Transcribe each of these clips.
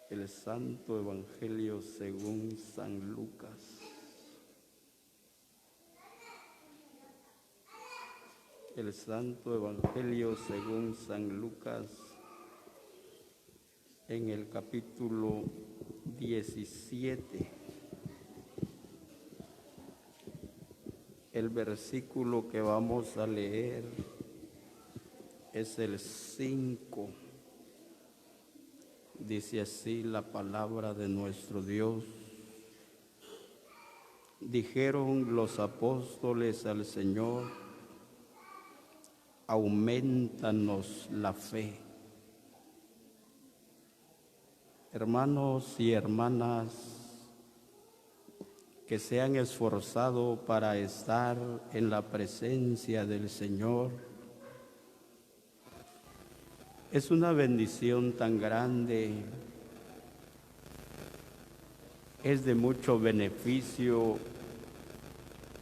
El Santo Evangelio según San Lucas. El Santo Evangelio según San Lucas, en el capítulo 17. El versículo que vamos a leer es el 5. Dice así la palabra de nuestro Dios. Dijeron los apóstoles al Señor: aumentanos la fe. Hermanos y hermanas que se han esforzado para estar en la presencia del Señor, es una bendición tan grande, es de mucho beneficio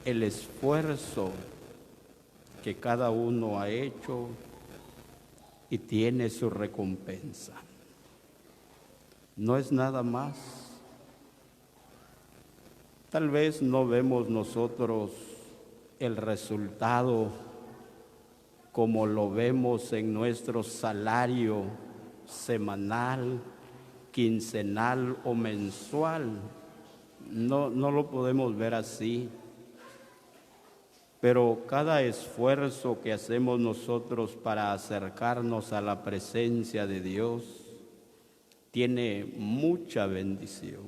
el esfuerzo que cada uno ha hecho y tiene su recompensa. No es nada más. Tal vez no vemos nosotros el resultado como lo vemos en nuestro salario semanal, quincenal o mensual. No lo podemos ver así. Pero cada esfuerzo que hacemos nosotros para acercarnos a la presencia de Dios tiene mucha bendición.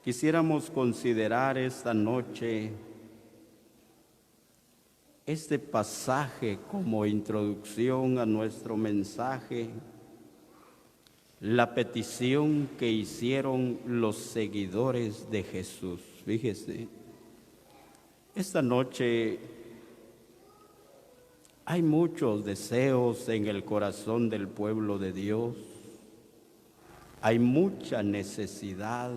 Quisiéramos considerar esta noche este pasaje como introducción a nuestro mensaje, la petición que hicieron los seguidores de Jesús. Fíjese, esta noche hay muchos deseos en el corazón del pueblo de Dios, hay mucha necesidad,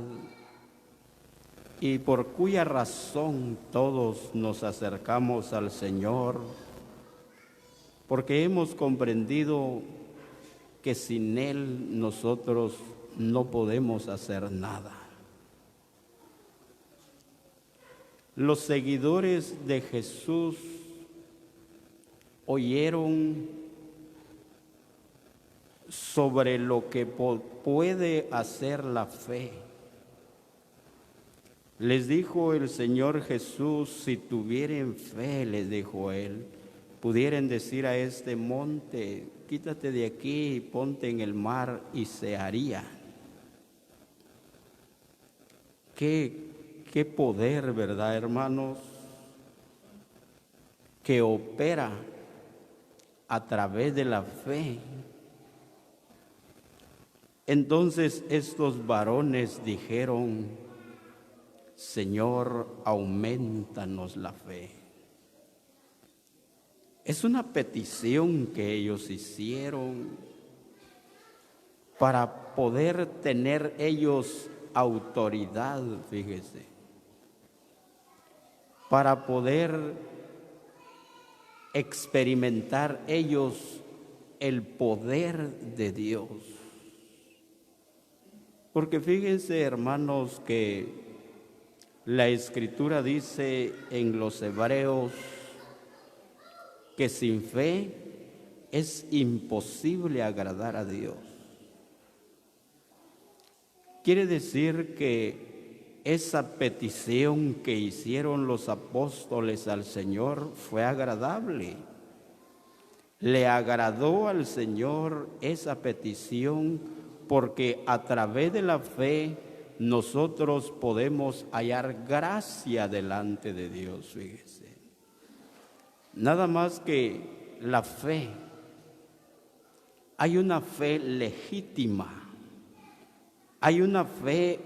y por cuya razón todos nos acercamos al Señor, porque hemos comprendido que sin Él nosotros no podemos hacer nada. Los seguidores de Jesús oyeron sobre lo que puede hacer la fe. Les dijo el Señor Jesús: si tuvieren fe, les dijo Él, pudieran decir a este monte: quítate de aquí y ponte en el mar, y se haría. Qué poder, ¿verdad, hermanos? Que opera a través de la fe. Entonces estos varones dijeron: Señor, aumentanos la fe. Es una petición que ellos hicieron para poder tener ellos autoridad, fíjese, para poder experimentar ellos el poder de Dios. Porque fíjense, hermanos, que la Escritura dice en los Hebreos que sin fe es imposible agradar a Dios. Quiere decir que esa petición que hicieron los apóstoles al Señor fue agradable. Le agradó al Señor esa petición porque a través de la fe nosotros podemos hallar gracia delante de Dios, fíjese. Nada más que la fe, hay una fe legítima, hay una fe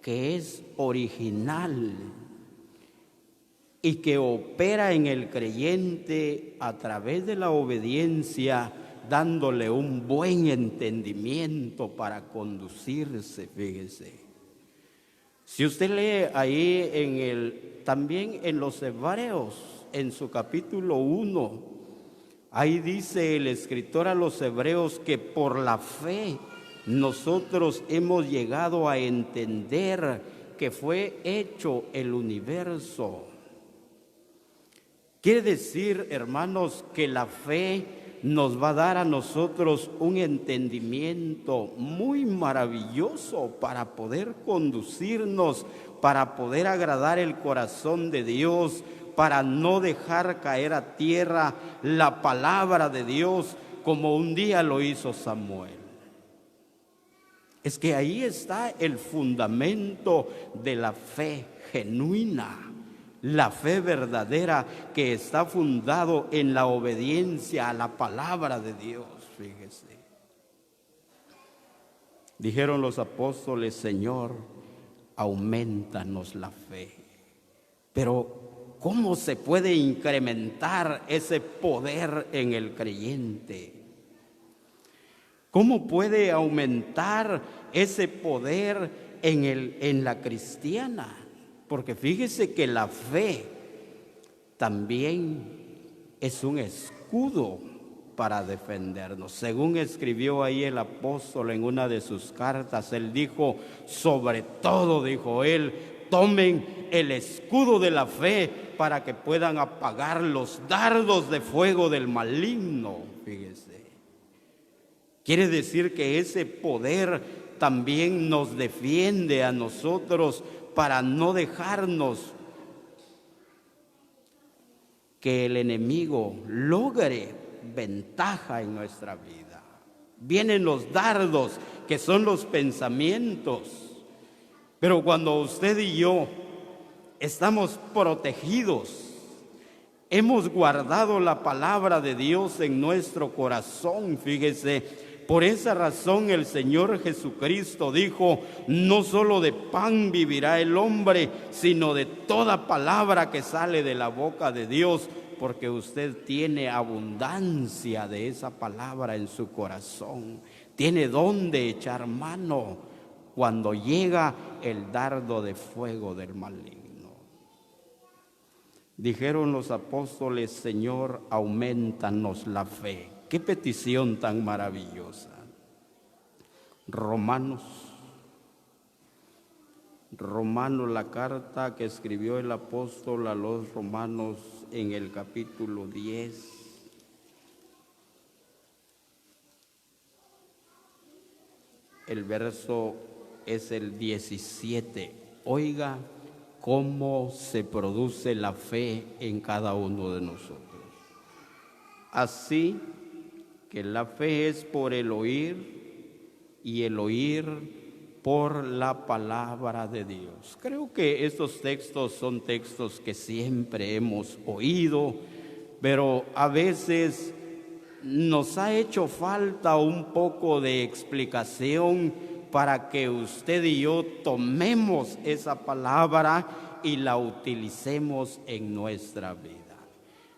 que es original y que opera en el creyente a través de la obediencia, dándole un buen entendimiento para conducirse, fíjese. Si usted lee ahí también en los Hebreos, en su capítulo 1, Ahí dice el escritor a los hebreos que por la fe nosotros hemos llegado a entender que fue hecho el universo. Quiere decir, hermanos, que la fe nos va a dar a nosotros un entendimiento muy maravilloso para poder conducirnos, para poder agradar el corazón de Dios, para no dejar caer a tierra la palabra de Dios como un día lo hizo Samuel. Es que ahí está el fundamento de la fe genuina, la fe verdadera que está fundado en la obediencia a la palabra de Dios. Fíjese. Dijeron los apóstoles: Señor, aumentanos la fe. Pero ¿cómo se puede incrementar ese poder en el creyente? ¿Cómo puede aumentar ese poder en la cristiana? Porque fíjese que la fe también es un escudo para defendernos. Según escribió ahí el apóstol en una de sus cartas, él dijo: sobre todo, dijo él, tomen el escudo de la fe para que puedan apagar los dardos de fuego del maligno. Fíjese. Quiere decir que ese poder también nos defiende a nosotros para no dejarnos que el enemigo logre ventaja en nuestra vida. Vienen los dardos, que son los pensamientos, pero cuando usted y yo estamos protegidos, hemos guardado la palabra de Dios en nuestro corazón, fíjese. Por esa razón el Señor Jesucristo dijo: no solo de pan vivirá el hombre, sino de toda palabra que sale de la boca de Dios, porque usted tiene abundancia de esa palabra en su corazón. Tiene dónde echar mano cuando llega el dardo de fuego del maligno. Dijeron los apóstoles: Señor, aumentanos la fe. Qué petición tan maravillosa. Romanos, la carta que escribió el apóstol a los romanos en el capítulo 10. El verso es el 17. Oiga cómo se produce la fe en cada uno de nosotros. Así que la fe es por el oír, y el oír por la palabra de Dios. Creo que estos textos son textos que siempre hemos oído, pero a veces nos ha hecho falta un poco de explicación para que usted y yo tomemos esa palabra y la utilicemos en nuestra vida.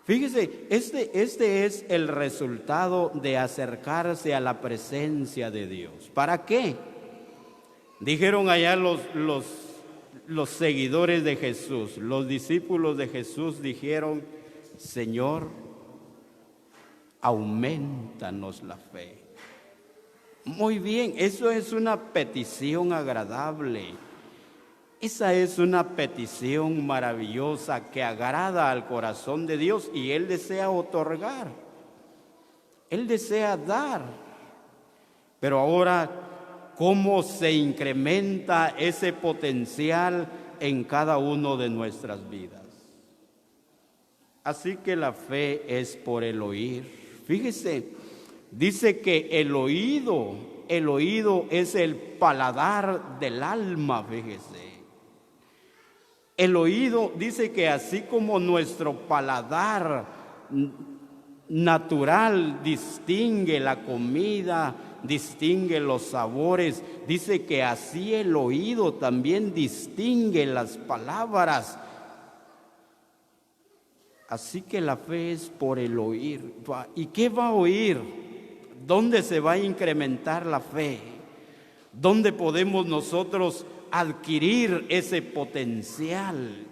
Fíjese, este es el resultado de acercarse a la presencia de Dios. ¿Para qué? Dijeron allá los seguidores de Jesús, los discípulos de Jesús dijeron: Señor, aumentanos la fe. Muy bien, eso es una petición agradable. Esa es una petición maravillosa que agrada al corazón de Dios, y Él desea otorgar, Él desea dar. Pero ahora, ¿cómo se incrementa ese potencial en cada uno de nuestras vidas? Así que la fe es por el oír. Fíjese, dice que el oído es el paladar del alma, fíjese. El oído dice que así como nuestro paladar natural distingue la comida, distingue los sabores, dice que así el oído también distingue las palabras. Así que la fe es por el oír. ¿Y qué va a oír? ¿Dónde se va a incrementar la fe? ¿Dónde podemos nosotros adquirir ese potencial?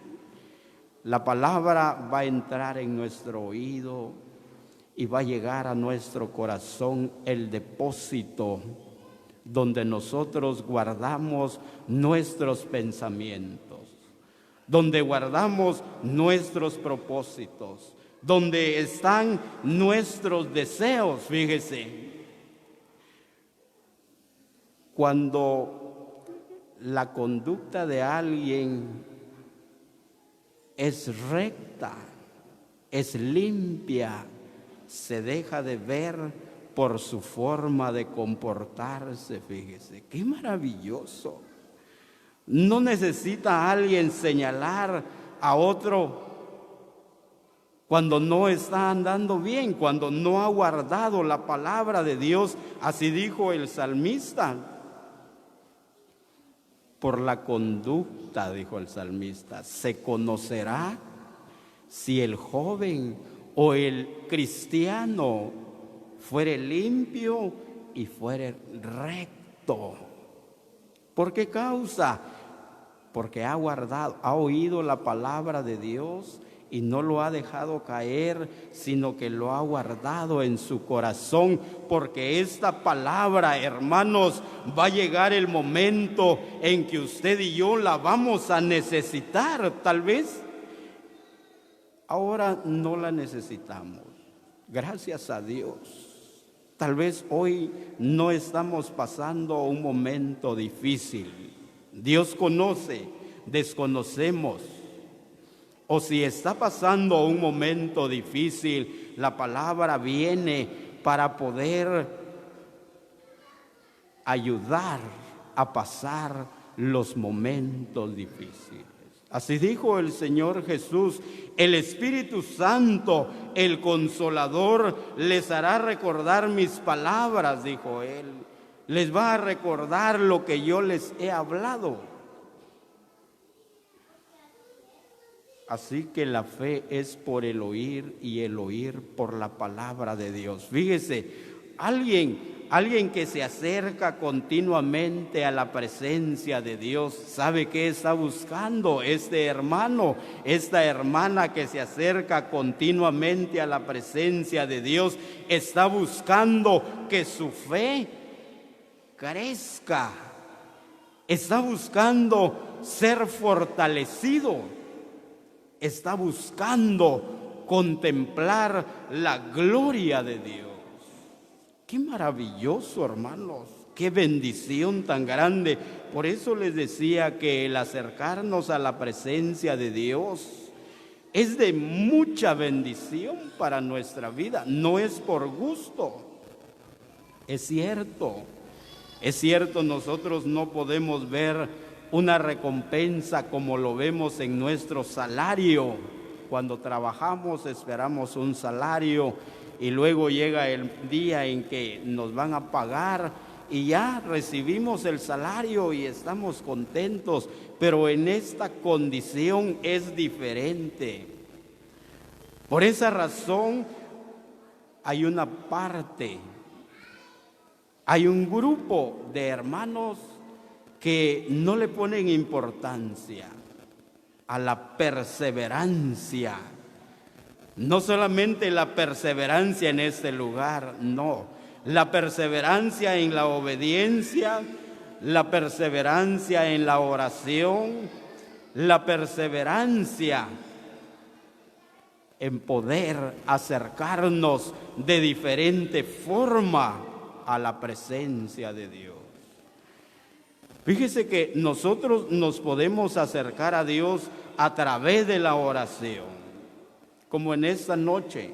La palabra va a entrar en nuestro oído y va a llegar a nuestro corazón el depósito donde nosotros guardamos nuestros pensamientos, donde guardamos nuestros propósitos, donde están nuestros deseos. Fíjese, cuando la conducta de alguien es recta, es limpia, se deja de ver por su forma de comportarse. Fíjese, qué maravilloso. No necesita alguien señalar a otro cuando no está andando bien, cuando no ha guardado la palabra de Dios. Así dijo el salmista. Por la conducta, dijo el salmista, se conocerá si el joven o el cristiano fuere limpio y fuere recto. ¿Por qué causa? Porque ha guardado, ha oído la palabra de Dios y no lo ha dejado caer, sino que lo ha guardado en su corazón. Porque esta palabra, hermanos, va a llegar el momento en que usted y yo la vamos a necesitar. Tal vez ahora no la necesitamos, gracias a Dios. Tal vez hoy no estamos pasando un momento difícil. Dios conoce, desconocemos. O si está pasando un momento difícil, la palabra viene para poder ayudar a pasar los momentos difíciles. Así dijo el Señor Jesús: el Espíritu Santo, el Consolador, les hará recordar mis palabras, dijo Él. Les va a recordar lo que yo les he hablado. Así que la fe es por el oír y el oír por la palabra de Dios. Fíjese, alguien que se acerca continuamente a la presencia de Dios, ¿sabe qué está buscando este hermano, esta hermana que se acerca continuamente a la presencia de Dios? Está buscando que su fe crezca, está buscando ser fortalecido, está buscando contemplar la gloria de Dios. Qué maravilloso, hermanos, qué bendición tan grande. Por eso les decía que el acercarnos a la presencia de Dios es de mucha bendición para nuestra vida. No es por gusto. Es cierto, nosotros no podemos ver una recompensa como lo vemos en nuestro salario. Cuando trabajamos esperamos un salario y luego llega el día en que nos van a pagar y ya recibimos el salario y estamos contentos. Pero en esta condición es diferente. Por esa razón hay una parte, hay un grupo de hermanos que no le ponen importancia a la perseverancia. No solamente la perseverancia en este lugar, no. La perseverancia en la obediencia, la perseverancia en la oración, la perseverancia en poder acercarnos de diferente forma a la presencia de Dios. Fíjese que nosotros nos podemos acercar a Dios a través de la oración, como en esta noche.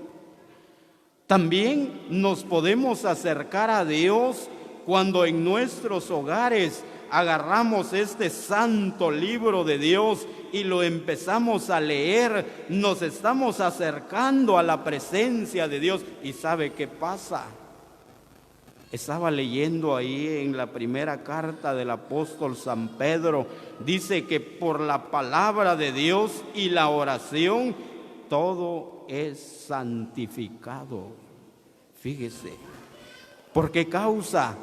También nos podemos acercar a Dios cuando en nuestros hogares agarramos este santo libro de Dios y lo empezamos a leer. Nos estamos acercando a la presencia de Dios. ¿Y sabe qué pasa? Estaba leyendo ahí en la primera carta del apóstol San Pedro, dice que por la palabra de Dios y la oración todo es santificado. Fíjese, ¿por qué causa?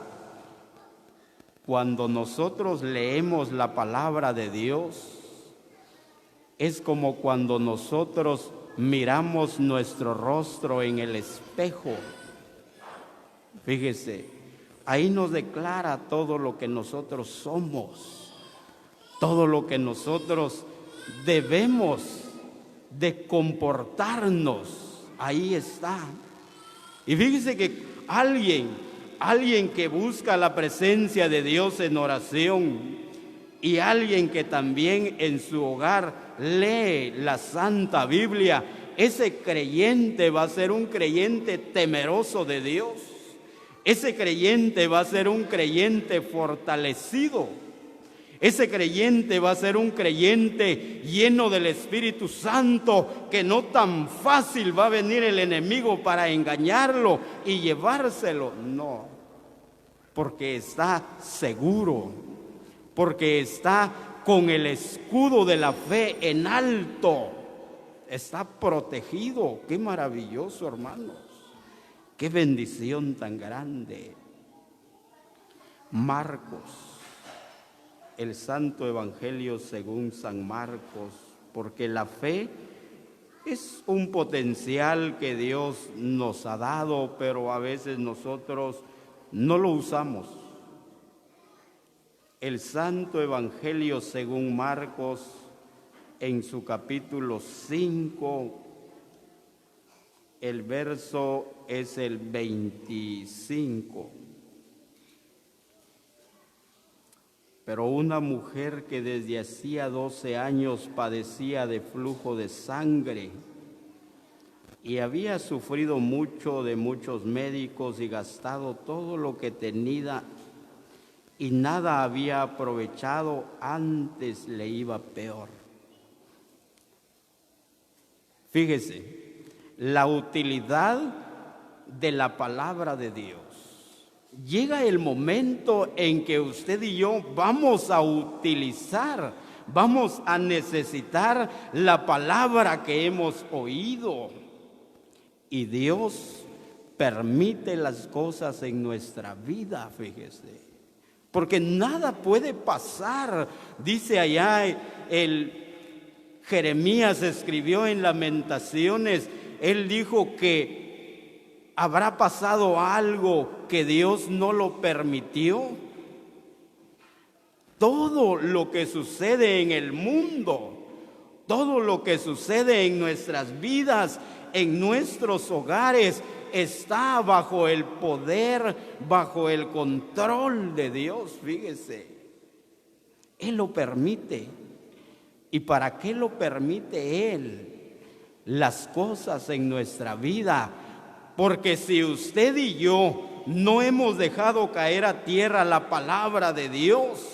Cuando nosotros leemos la palabra de Dios, es como cuando nosotros miramos nuestro rostro en el espejo. Fíjese, ahí nos declara todo lo que nosotros somos, todo lo que nosotros debemos de comportarnos. Ahí está. Y fíjese que alguien que busca la presencia de Dios en oración y alguien que también en su hogar lee la Santa Biblia, ese creyente va a ser un creyente temeroso de Dios. Ese creyente va a ser un creyente fortalecido. Ese creyente va a ser un creyente lleno del Espíritu Santo, que no tan fácil va a venir el enemigo para engañarlo y llevárselo. No, porque está seguro, porque está con el escudo de la fe en alto, está protegido. Qué maravilloso, hermanos, qué bendición tan grande. Marcos, el Santo Evangelio según San Marcos, porque la fe es un potencial que Dios nos ha dado, pero a veces nosotros no lo usamos. El Santo Evangelio según Marcos, en su capítulo 5, el verso es el 25. Pero una mujer que desde hacía 12 años padecía de flujo de sangre y había sufrido mucho de muchos médicos y gastado todo lo que tenía y nada había aprovechado, antes le iba peor. Fíjese, la utilidad de la palabra de Dios. Llega el momento en que usted y yo vamos a utilizar, vamos a necesitar la palabra que hemos oído. Y Dios permite las cosas en nuestra vida, fíjese. Porque nada puede pasar. Dice allá Jeremías escribió en Lamentaciones, él dijo que ¿habrá pasado algo que Dios no lo permitió? Todo lo que sucede en el mundo, todo lo que sucede en nuestras vidas, en nuestros hogares, está bajo el poder, bajo el control de Dios, fíjese. Él lo permite. ¿Y para qué lo permite Él? Las cosas en nuestra vida. Porque si usted y yo no hemos dejado caer a tierra la palabra de Dios,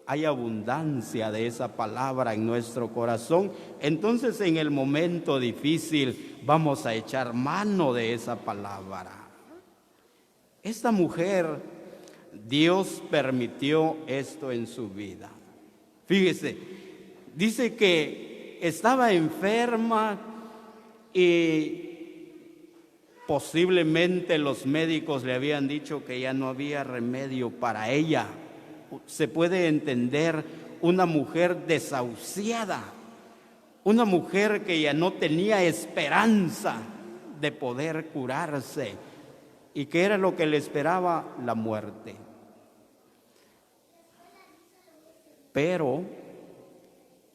hay abundancia de esa palabra en nuestro corazón. Entonces en el momento difícil vamos a echar mano de esa palabra. Esta mujer, Dios permitió esto en su vida. Fíjese, dice que estaba enferma y posiblemente los médicos le habían dicho que ya no había remedio para ella. Se puede entender una mujer desahuciada, una mujer que ya no tenía esperanza de poder curarse. ¿Y qué era lo que le esperaba? La muerte. Pero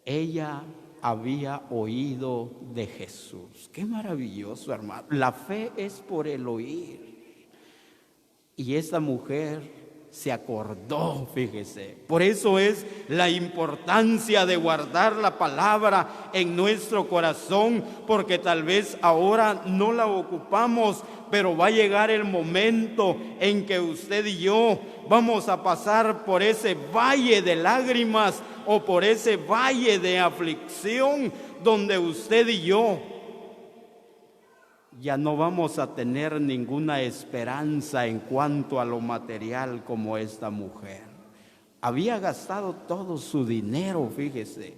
ella había oído de Jesús. Qué maravilloso, hermano. La fe es por el oír. Y esta mujer se acordó, fíjese. Por eso es la importancia de guardar la palabra en nuestro corazón, porque tal vez ahora no la ocupamos, pero va a llegar el momento en que usted y yo vamos a pasar por ese valle de lágrimas o por ese valle de aflicción, donde usted y yo ya no vamos a tener ninguna esperanza en cuanto a lo material como esta mujer. Había gastado todo su dinero, fíjese.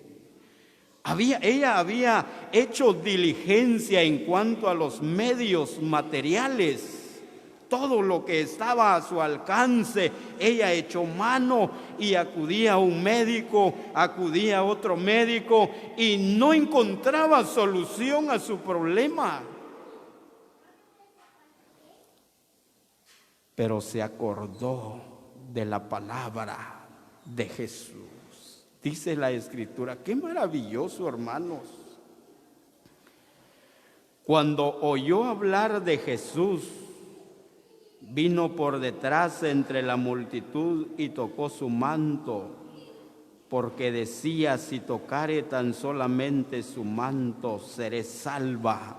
Ella había hecho diligencia en cuanto a los medios materiales. todo lo que estaba a su alcance, ella echó mano y acudía a un médico, acudía a otro médico y no encontraba solución a su problema. Pero se acordó de la palabra de Jesús. Dice la Escritura, qué maravilloso, hermanos. Cuando oyó hablar de Jesús, vino por detrás entre la multitud y tocó su manto, porque decía, si tocare tan solamente su manto, seré salva.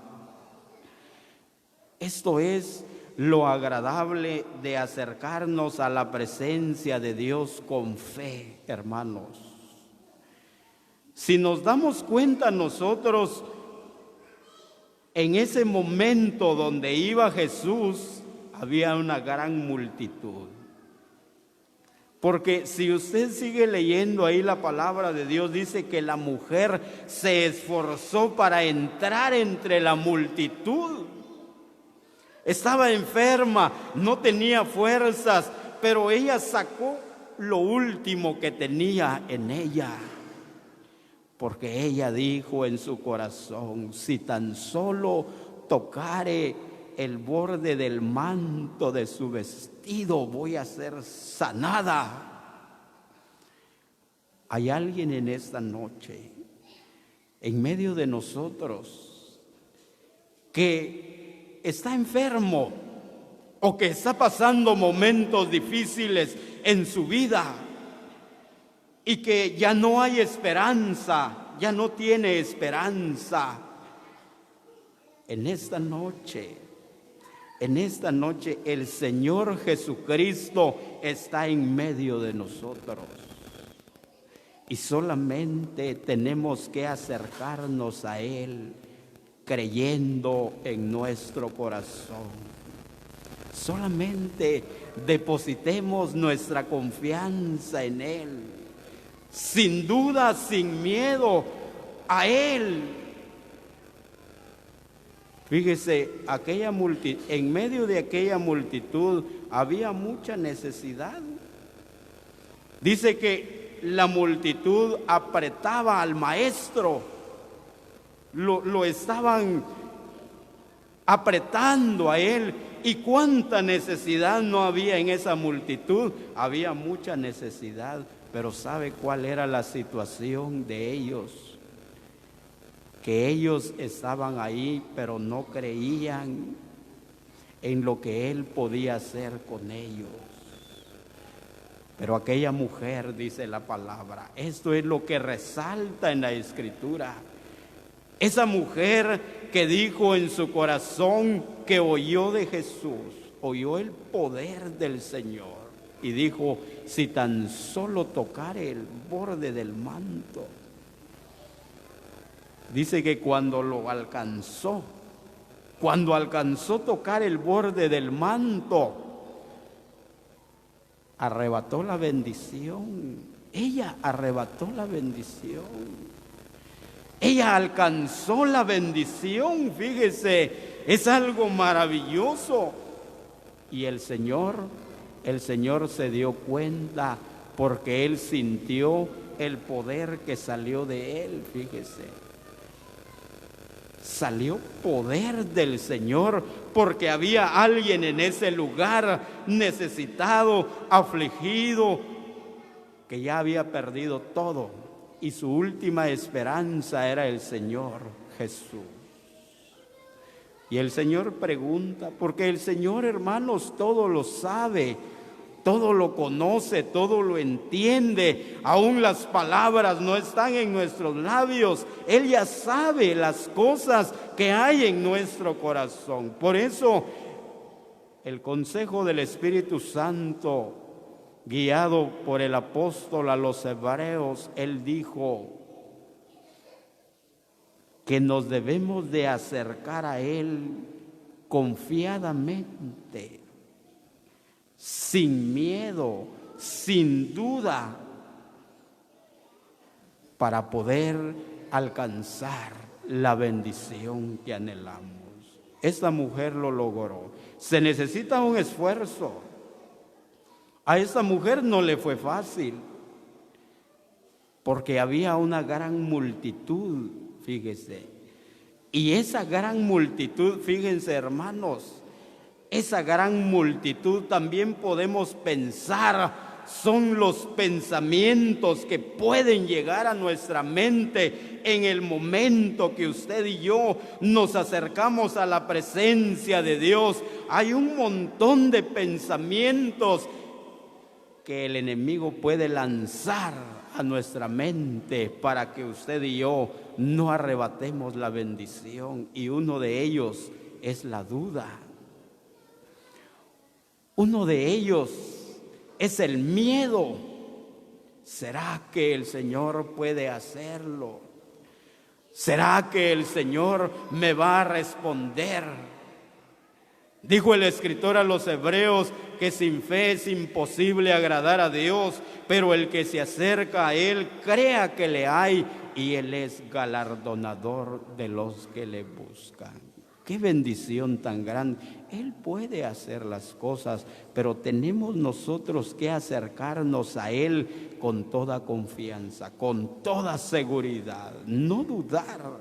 Esto es lo agradable de acercarnos a la presencia de Dios con fe, hermanos. Si nos damos cuenta nosotros, en ese momento donde iba Jesús, había una gran multitud. Porque si usted sigue leyendo ahí la palabra de Dios, dice que la mujer se esforzó para entrar entre la multitud. Estaba enferma, no tenía fuerzas, pero ella sacó lo último que tenía en ella. Porque ella dijo en su corazón, si tan solo tocare el borde del manto de su vestido, voy a ser sanada. Hay alguien en esta noche, en medio de nosotros, que está enfermo o que está pasando momentos difíciles en su vida y que ya no hay esperanza, ya no tiene esperanza. En esta noche el Señor Jesucristo está en medio de nosotros. Y solamente tenemos que acercarnos a Él creyendo en nuestro corazón. Solamente depositemos nuestra confianza en Él. Sin duda, sin miedo a Él. Fíjese, en medio de aquella multitud había mucha necesidad. Dice que la multitud apretaba al maestro, lo estaban apretando a él. ¿Y cuánta necesidad no había en esa multitud? Había mucha necesidad, pero ¿sabe cuál era la situación de ellos? Que ellos estaban ahí, pero no creían en lo que Él podía hacer con ellos. Pero aquella mujer, dice la palabra, esto es lo que resalta en la Escritura. Esa mujer que dijo en su corazón que oyó de Jesús, oyó el poder del Señor y dijo, si tan solo tocare el borde del manto. Dice que cuando alcanzó tocar el borde del manto, arrebató la bendición. Ella arrebató la bendición. Ella alcanzó la bendición, fíjese, es algo maravilloso. Y el Señor se dio cuenta porque Él sintió el poder que salió de Él, fíjese. Salió poder del Señor porque había alguien en ese lugar necesitado, afligido, que ya había perdido todo y su última esperanza era el Señor Jesús. Y el Señor pregunta, porque el Señor, hermanos, todo lo sabe, todo lo conoce, todo lo entiende. Aún las palabras no están en nuestros labios. Él ya sabe las cosas que hay en nuestro corazón. Por eso, el consejo del Espíritu Santo, guiado por el apóstol a los hebreos, él dijo que nos debemos de acercar a Él confiadamente, sin miedo, sin duda, para poder alcanzar la bendición que anhelamos. Esta mujer lo logró. Se necesita un esfuerzo. A esta mujer no le fue fácil, porque había una gran multitud, fíjese. Y esa gran multitud, fíjense hermanos, esa gran multitud también podemos pensar, son los pensamientos que pueden llegar a nuestra mente en el momento que usted y yo nos acercamos a la presencia de Dios. Hay un montón de pensamientos que el enemigo puede lanzar a nuestra mente para que usted y yo no arrebatemos la bendición, y uno de ellos es la duda. Uno de ellos es el miedo. ¿Será que el Señor puede hacerlo? ¿Será que el Señor me va a responder? Dijo el escritor a los Hebreos que sin fe es imposible agradar a Dios, pero el que se acerca a Él crea que le hay, y Él es galardonador de los que le buscan. Qué bendición tan grande. Él puede hacer las cosas, pero tenemos nosotros que acercarnos a Él con toda confianza, con toda seguridad, no dudar,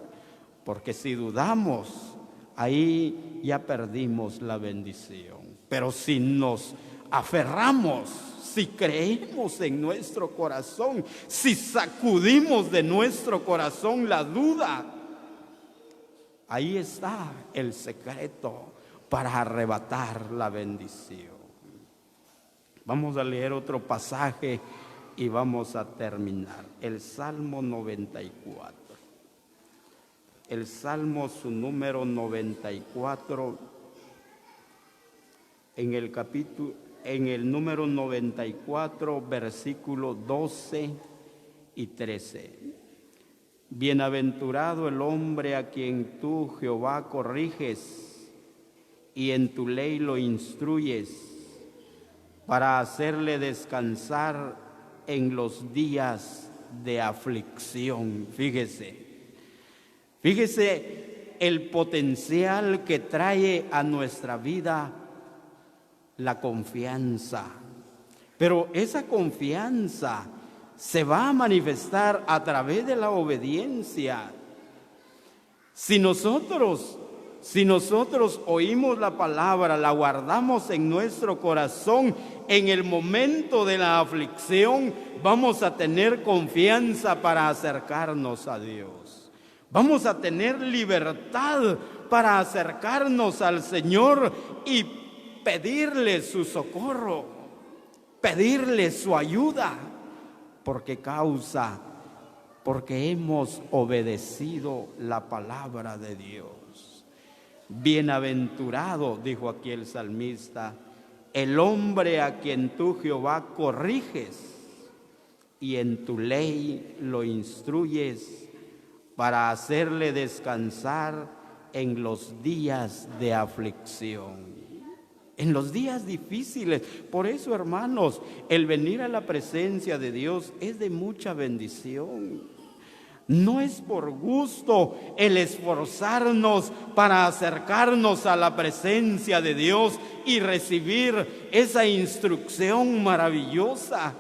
porque si dudamos, ahí ya perdimos la bendición. Pero si nos aferramos, si creemos en nuestro corazón, si sacudimos de nuestro corazón la duda, ahí está el secreto para arrebatar la bendición. Vamos a leer otro pasaje y vamos a terminar. El Salmo 94. El Salmo, su número 94, en el número 94, versículo 12 y 13. Bienaventurado el hombre a quien tú, Jehová, corriges y en tu ley lo instruyes, para hacerle descansar en los días de aflicción. Fíjese el potencial que trae a nuestra vida la confianza. Pero esa confianza se va a manifestar a través de la obediencia. Si nosotros oímos la palabra, la guardamos en nuestro corazón, en el momento de la aflicción vamos a tener confianza para acercarnos a Dios. Vamos a tener libertad para acercarnos al Señor y pedirle su socorro, pedirle su ayuda, porque hemos obedecido la palabra de Dios. Bienaventurado, dijo aquí el salmista, el hombre a quien tú, Jehová, corriges y en tu ley lo instruyes, para hacerle descansar en los días de aflicción, en los días difíciles. Por eso, hermanos, el venir a la presencia de Dios es de mucha bendición. No es por gusto el esforzarnos para acercarnos a la presencia de Dios y recibir esa instrucción maravillosa,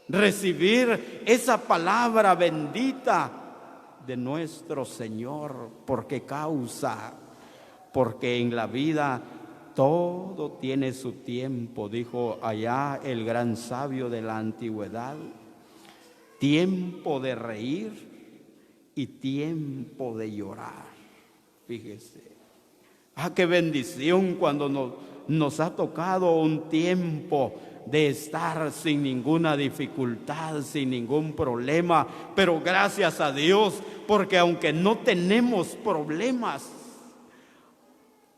recibir esa palabra bendita de nuestro Señor, porque en la vida todo tiene su tiempo, dijo allá el gran sabio de la antigüedad. Tiempo de reír y tiempo de llorar. Fíjese. Qué bendición cuando nos ha tocado un tiempo de estar sin ninguna dificultad, sin ningún problema. Pero gracias a Dios, porque aunque no tenemos problemas,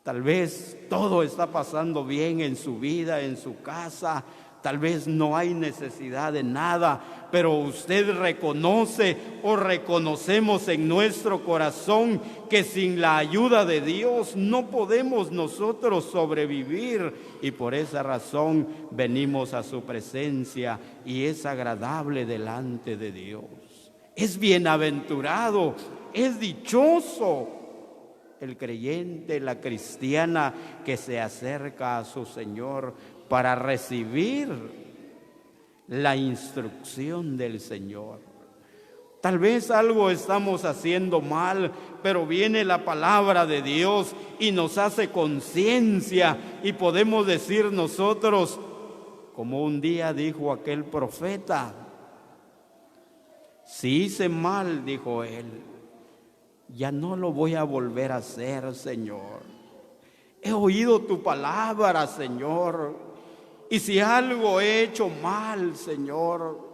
tal vez todo está pasando bien en su vida, en su casa, tal vez no hay necesidad de nada, pero usted reconoce o reconocemos en nuestro corazón que sin la ayuda de Dios no podemos nosotros sobrevivir, y por esa razón venimos a su presencia y es agradable delante de Dios. Es bienaventurado, es dichoso el creyente, la cristiana que se acerca a su Señor para recibir la instrucción del Señor. Tal vez algo estamos haciendo mal, pero viene la palabra de Dios y nos hace conciencia y podemos decir nosotros, como un día dijo aquel profeta, si hice mal, dijo él, ya no lo voy a volver a hacer, Señor. He oído tu palabra, Señor, y si algo he hecho mal, Señor,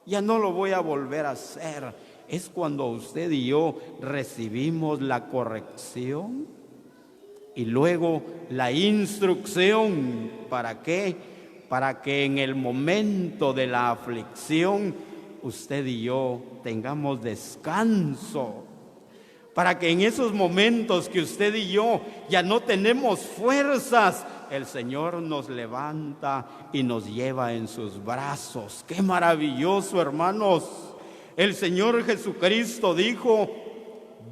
ya no lo voy a volver a hacer. Es cuando usted y yo recibimos la corrección y luego la instrucción. ¿Para qué? Para que en el momento de la aflicción usted y yo tengamos descanso. Para que en esos momentos que usted y yo ya no tenemos fuerzas, el Señor nos levanta y nos lleva en sus brazos. ¡Qué maravilloso, hermanos! El Señor Jesucristo dijo,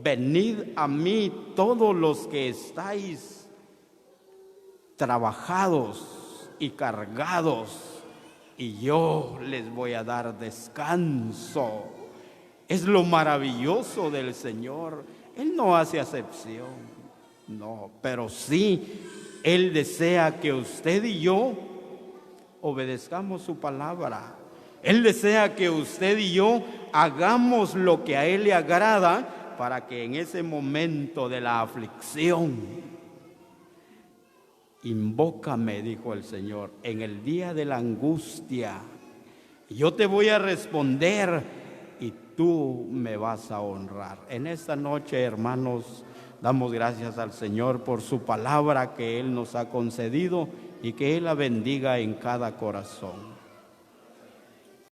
venid a mí todos los que estáis trabajados y cargados, y yo les voy a dar descanso. Es lo maravilloso del Señor. Él no hace acepción, no, pero sí, Él desea que usted y yo obedezcamos su palabra. Él desea que usted y yo hagamos lo que a Él le agrada para que en ese momento de la aflicción, invócame, dijo el Señor, en el día de la angustia, yo te voy a responder y tú me vas a honrar. En esta noche, hermanos, damos gracias al Señor por su palabra que Él nos ha concedido y que Él la bendiga en cada corazón.